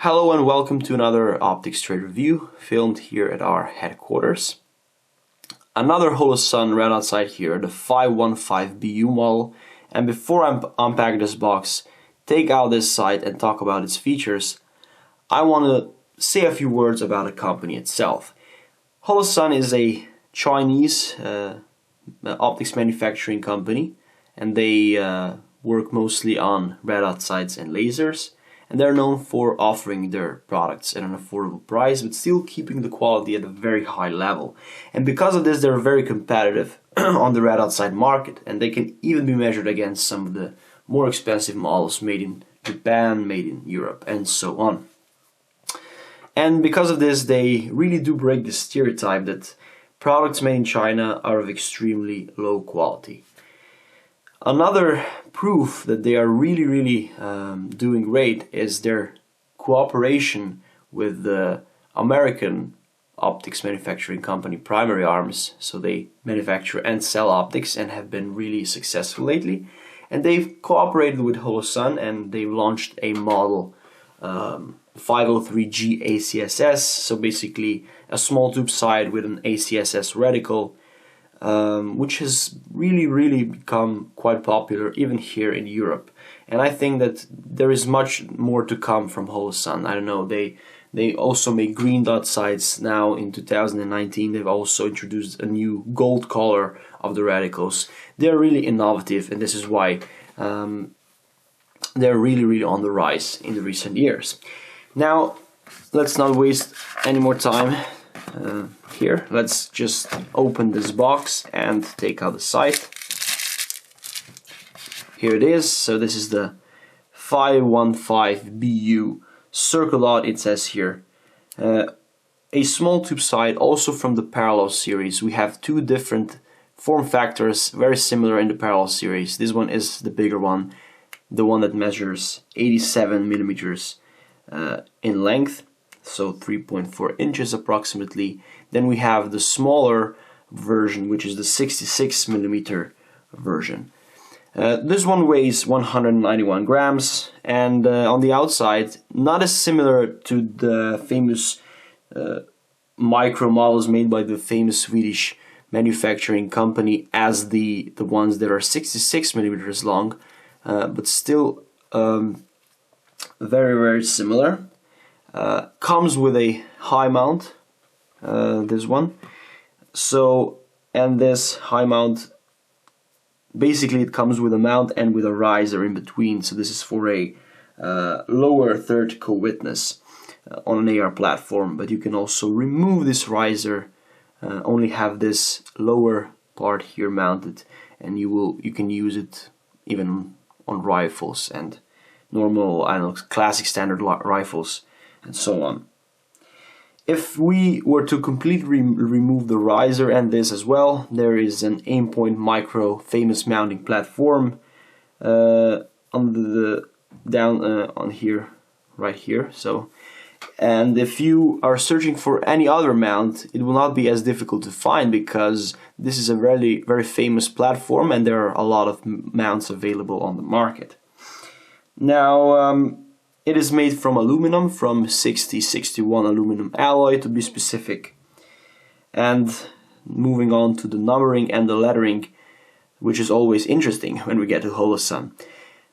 Hello and welcome to another optics trade review filmed here at our headquarters. Another Holosun right outside here, the 515BU model. And before I unpack this box, take out this sight and talk about its features, I want to say a few words about the company itself. Holosun is a Chinese optics manufacturing company, and they work mostly on red dot sights and lasers. And they're known for offering their products at an affordable price, but still keeping the quality at a very high level. And because of this, they're very competitive on the red outside market, and they can even be measured against some of the more expensive models made in Japan, made in Europe, and so on. And because of this, they really do break the stereotype that products made in China are of extremely low quality. Another proof that they are really doing great is their cooperation with the American optics manufacturing company Primary Arms. So they manufacture and sell optics and have been really successful lately. And they've cooperated with Holosun and they've launched a model 503G ACSS. So basically a small tube sight with an ACSS reticle. Which has really become quite popular even here in Europe. And I think that there is much more to come from Holosun. I don't know, they also make green dot sights now in 2019. They've also introduced a new gold color of the reticles. They're really innovative, and this is why they're really on the rise in the recent years. Now, let's not waste any more time. Here, let's just open this box and take out the sight. Here it is. So this is the 515BU circle dot, it says here. A small tube sight, also from the Paralow series. We have two different form factors, very similar in the Paralow series. This one is the bigger one, the one that measures 87 millimeters in length. So 3.4 inches approximately. Then we have the smaller version, which is the 66 millimeter version. This one weighs 191 grams, and on the outside, not as similar to the famous micro models made by the famous Swedish manufacturing company as the ones that are 66 millimeters long, but still very similar. Comes with a high mount, this one. So, and this high mount, basically it comes with a mount and with a riser in between. So this is for a lower third co-witness on an AR platform. But you can also remove this riser, only have this lower part here mounted, and you can use it even on rifles and normal, I don't know, classic standard rifles, and so on. If we were to completely remove the riser and this as well, there is an Aimpoint Micro famous mounting platform on the down on here, right here. So, and if you are searching for any other mount, it will not be as difficult to find because this is a very famous platform, and there are a lot of mounts available on the market. Now, it is made from aluminum, from 6061 aluminum alloy to be specific. And moving on to the numbering and the lettering, which is always interesting when we get to Holosun.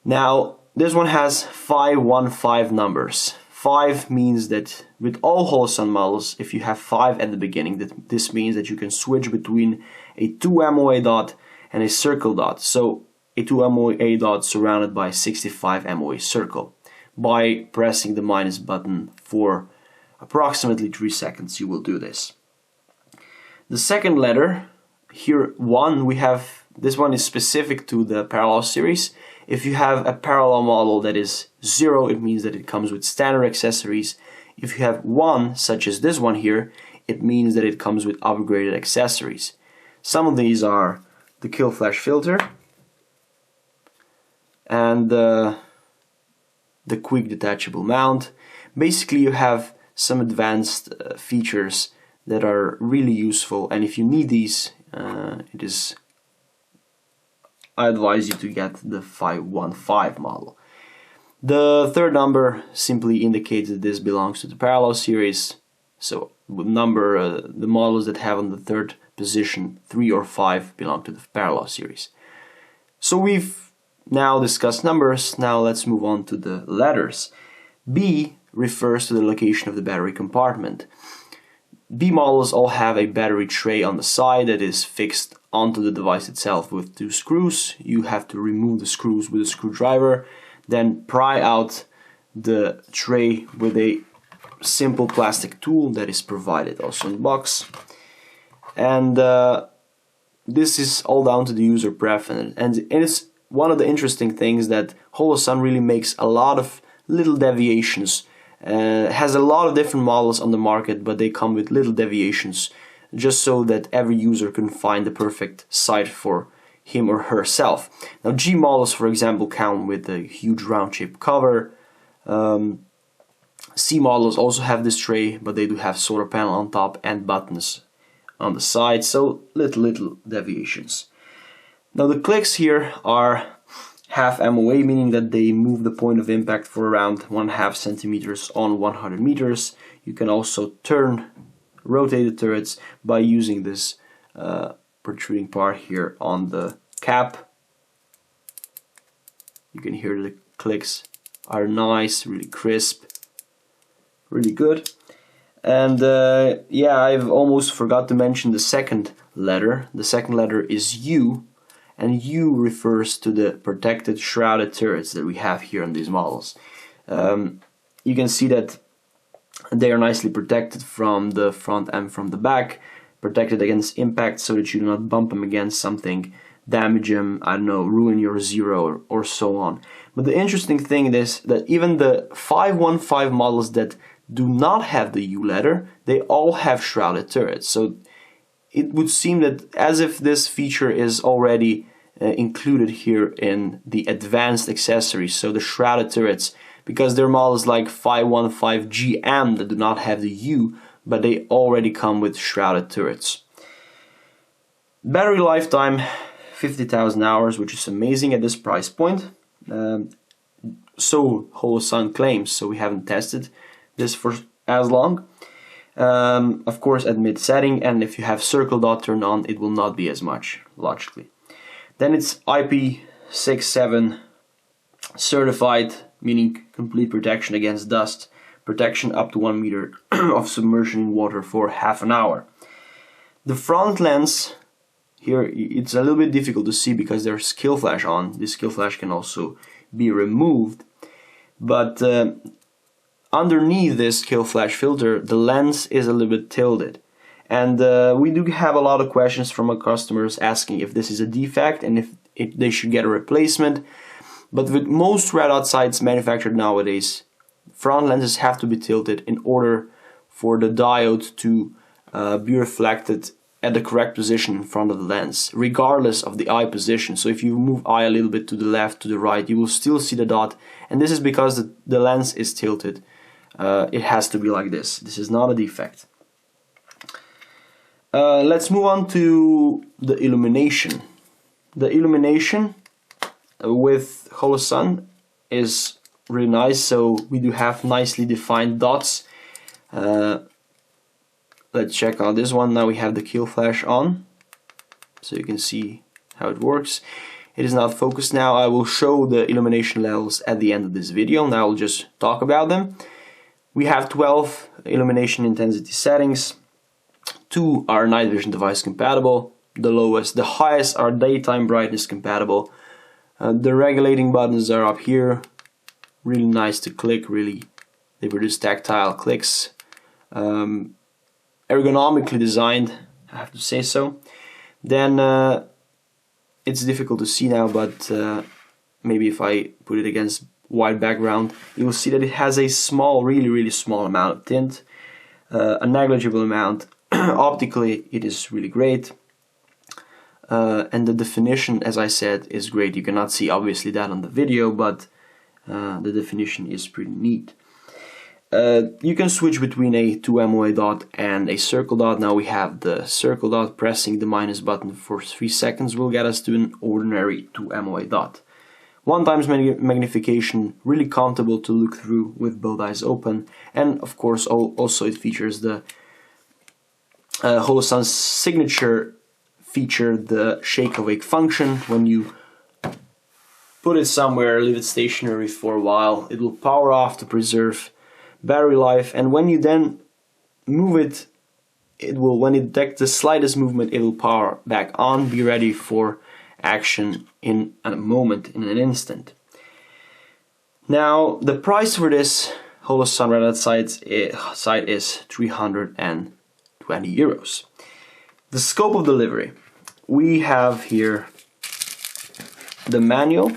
Now, this one has 515 numbers. 5 means that with all Holosun models, if you have 5 at the beginning, this means that you can switch between a 2 MOA dot and a circle dot. So a 2 MOA dot surrounded by 65 MOA circle. By pressing the minus button for approximately 3 seconds, you will do this. The second letter, here 1, we have, this one is specific to the Paralow series. If you have a Paralow model that is 0, it means that it comes with standard accessories. If you have 1, such as this one here, it means that it comes with upgraded accessories. Some of these are the kill flash filter and the quick detachable mount. Basically, you have some advanced features that are really useful, and if you need these, I advise you to get the 515 model. The third number simply indicates that this belongs to the Paralow series. So with number, the models that have on the third position 3 or 5 belong to the Paralow series. So we've now discussed numbers. Now let's move on to the letters. B refers to the location of the battery compartment. B models all have a battery tray on the side that is fixed onto the device itself with 2 screws. You have to remove the screws with a screwdriver, then pry out the tray with a simple plastic tool that is provided also in the box. And this is all down to the user preference. And it's one of the interesting things that Holosun really makes a lot of little deviations. Has a lot of different models on the market, but they come with little deviations just so that every user can find the perfect site for him or herself. Now G models, for example, come with a huge round shape cover. C models also have this tray, but they do have solar panel on top and buttons on the side, so little deviations. Now the clicks here are half MOA, meaning that they move the point of impact for around 1/2 centimeters on 100 meters. You can also rotate the turrets by using this protruding part here on the cap. You can hear the clicks are nice, really crisp, really good. And yeah, I've almost forgot to mention the second letter. The second letter is U, and U refers to the protected shrouded turrets that we have here on these models. You can see that they are nicely protected from the front and from the back, protected against impact so that you do not bump them against something, damage them, I don't know, ruin your Zero or so on. But the interesting thing is that even the 515 models that do not have the U letter, they all have shrouded turrets. So it would seem that as if this feature is already included here in the advanced accessories, so the shrouded turrets, because there are models like 515GM that do not have the U, but they already come with shrouded turrets. Battery lifetime 50,000 hours, which is amazing at this price point. So Holosun claims, so we haven't tested this for as long. Of course at mid setting, and if you have circle dot turned on, it will not be as much, logically. Then it's IP67 certified, meaning complete protection against dust, protection up to 1 meter of submersion in water for half an hour. The front lens here, it's a little bit difficult to see because there's kill flash on. This kill flash can also be removed, but underneath this kill flash filter, the lens is a little bit tilted. And we do have a lot of questions from our customers asking if this is a defect and if they should get a replacement. But with most red dot sights manufactured nowadays, front lenses have to be tilted in order for the diode to be reflected at the correct position in front of the lens, regardless of the eye position. So if you move eye a little bit to the left, to the right, you will still see the dot. And this is because the lens is tilted. It has to be like this. This is not a defect. Let's move on to the illumination. The illumination with Holosun is really nice. So we do have nicely defined dots. Let's check out this one. Now we have the kill flash on, so you can see how it works. It is not focused now. I will show the illumination levels at the end of this video. Now I'll just talk about them. We have 12 illumination intensity settings. 2 are night vision device compatible. The highest are daytime brightness compatible. The regulating buttons are up here. Really nice to click. Really, they produce tactile clicks. Ergonomically designed, I have to say so. Then it's difficult to see now, but maybe if I put it against white background, you will see that it has a small, really small amount of tint, a negligible amount. Optically, it is really great, and the definition, as I said, is great. You cannot see obviously that on the video, but the definition is pretty neat. You can switch between a 2 MOA dot and a circle dot. Now we have the circle dot. Pressing the minus button for 3 seconds will get us to an ordinary 2 MOA dot. 1 times magnification, really comfortable to look through with both eyes open, and of course also it features the Holosun's signature feature, the shake awake function. When you put it somewhere, leave it stationary for a while, it will power off to preserve battery life, and when you then move it, when it detects the slightest movement, it will power back on, be ready for action in a moment, in an instant. Now, the price for this Holosun Red Dot sight is 320 euros. The scope of delivery. We have here the manual,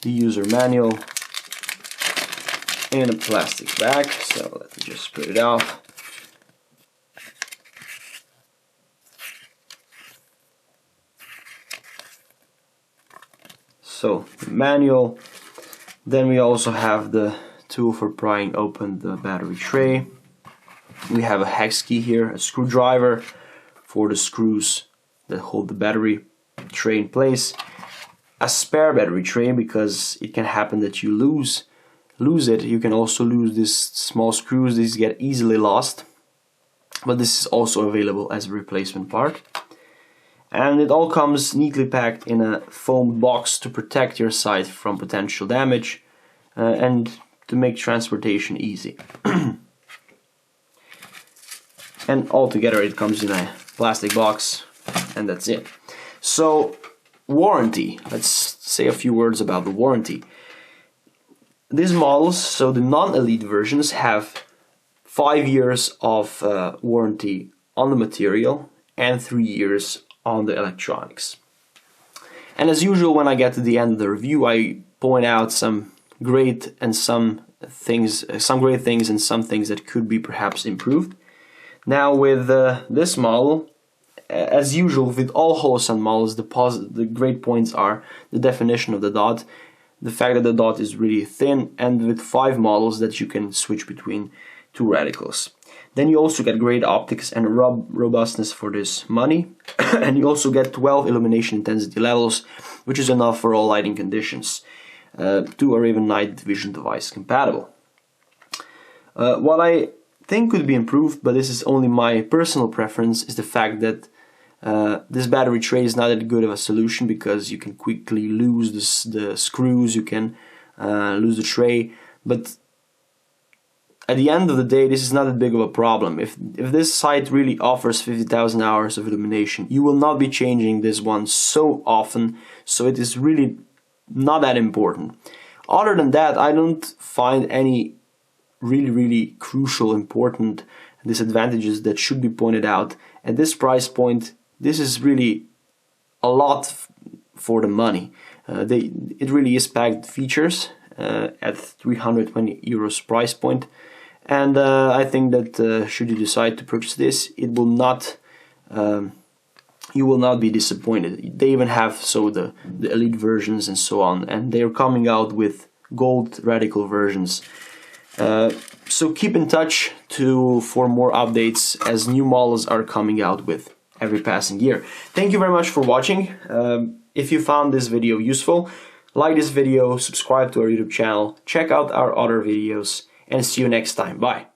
the user manual, in a plastic bag, so let me just put it out. So, the manual, then we also have the tool for prying open the battery tray. We have a hex key here, a screwdriver for the screws that hold the battery tray in place, a spare battery tray because it can happen that you lose it. You can also lose these small screws, these get easily lost, but this is also available as a replacement part. And it all comes neatly packed in a foam box to protect your sight from potential damage and to make transportation easy. And altogether it comes in a plastic box, and that's it. So, warranty. Let's say a few words about the warranty. These models, so the non-elite versions, have 5 years of warranty on the material and 3 years on the electronics. And as usual, when I get to the end of the review, I point out some great things and some things that could be perhaps improved. Now with this model, as usual with all Holosun models, the great points are the definition of the dot, the fact that the dot is really thin, and with 5 models that you can switch between 2 radicals. Then you also get great optics and robustness for this money, and you also get 12 illumination intensity levels, which is enough for all lighting conditions, 2 or even night vision device compatible. What I think could be improved, but this is only my personal preference, is the fact that this battery tray is not that good of a solution because you can quickly lose the screws, you can lose the tray, but at the end of the day, this is not that big of a problem. If this sight really offers 50,000 hours of illumination, you will not be changing this one so often, so it is really not that important. Other than that, I don't find any really crucial, important disadvantages that should be pointed out. At this price point, this is really a lot for the money. It really is packed features at 320 euros price point. And I think that should you decide to purchase this, it will not, you will not be disappointed. They even have the elite versions and so on, and they are coming out with gold radical versions. So keep in touch for more updates as new models are coming out with every passing year. Thank you very much for watching. If you found this video useful, like this video, subscribe to our YouTube channel, check out our other videos, and see you next time. Bye.